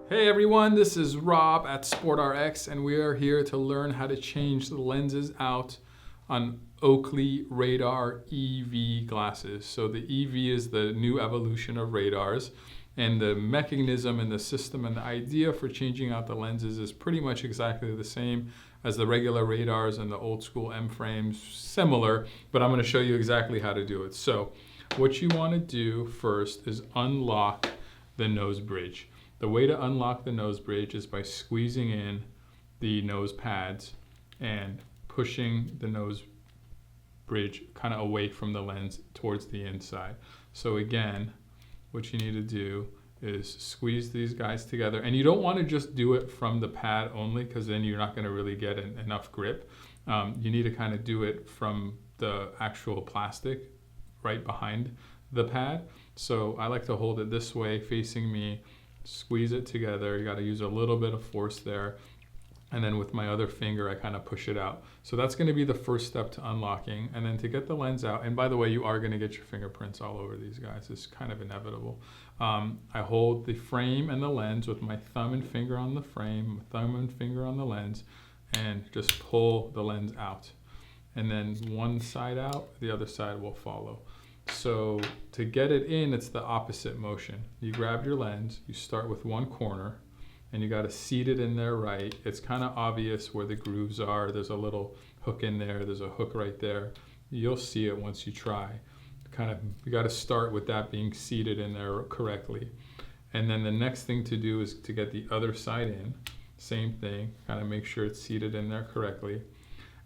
Hey everyone, this is Rob at SportRx, and we are here to learn how to change the lenses out on Oakley Radar EV glasses. So the EV is the new evolution of radars, and the mechanism and the system and the idea for changing out the lenses is pretty much exactly the same as the regular radars and the old school M frames, similar, but I'm going to show you exactly how to do it. So what you want to do first is unlock the nose bridge. The way to unlock the nose bridge is by squeezing in the nose pads and pushing the nose bridge kind of away from the lens towards the inside. So again, what you need to do is squeeze these guys together, and you don't want to just do it from the pad only, because then you're not going to really get enough grip. You need to kind of do it from the actual plastic right behind the pad. So I like to hold it this way facing me, squeeze it together. You got to use a little bit of force there, and then with my other finger I kind of push it out. So that's going to be the first step to unlocking. And then to get the lens out, and by the way, you are going to get your fingerprints all over these guys. It's kind of inevitable. I hold the frame and the lens with my thumb and finger on the frame, thumb and finger on the lens, and just pull the lens out. And then one side out, the other side will follow. So to get it in, it's the opposite motion. You grab your lens, you start with one corner, and you got to seat it in there right. It's kind of obvious where the grooves are. There's a little hook in there. There's a hook right there. You'll see it once you try. You got to start with that being seated in there correctly. And then the next thing to do is to get the other side in. Same thing, kind of make sure it's seated in there correctly.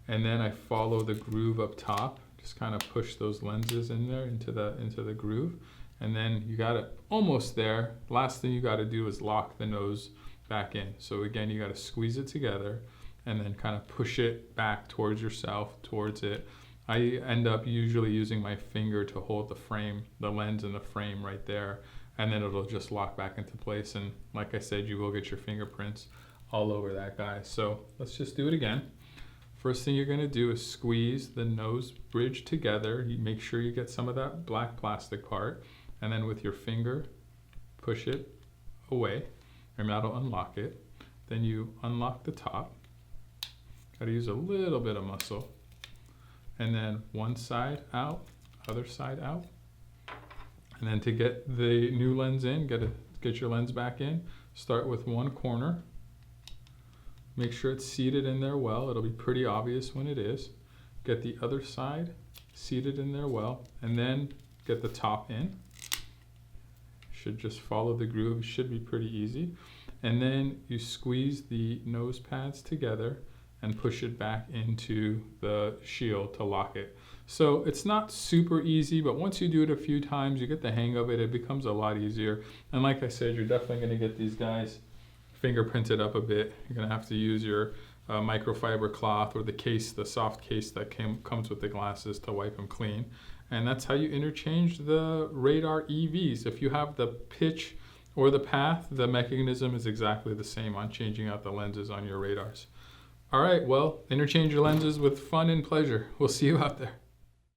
And then I follow the groove up top. Just kind of push those lenses in there into the groove, and then you got it almost there. Last thing you got to do is lock the nose back in. So again, you got to squeeze it together and then kind of push it back towards yourself, towards it. I end up usually using my finger to hold the frame, the lens and the frame right there, and then it'll just lock back into place. And like I said, you will get your fingerprints all over that guy. So let's just do it again. First thing you're going to do is squeeze the nose bridge together. You make sure you get some of that black plastic part, and then with your finger, push it away, and that'll unlock it. Then you unlock the top. Got to use a little bit of muscle. And then one side out, other side out. And then to get the new lens in, get your lens back in, start with one corner. Make sure it's seated in there well. It'll be pretty obvious when it is. Get the other side seated in there well, and then get the top in. Should just follow the groove. It should be pretty easy. And then you squeeze the nose pads together and push it back into the shield to lock it. So it's not super easy, but once you do it a few times, you get the hang of it. It becomes a lot easier. And like I said, you're definitely going to get these guys fingerprinted up a bit. You're going to have to use your microfiber cloth or the case, the soft case that comes with the glasses, to wipe them clean. And that's how you interchange the radar EVs. If you have the pitch or the path, the mechanism is exactly the same on changing out the lenses on your radars. All right, well, interchange your lenses with fun and pleasure. We'll see you out there.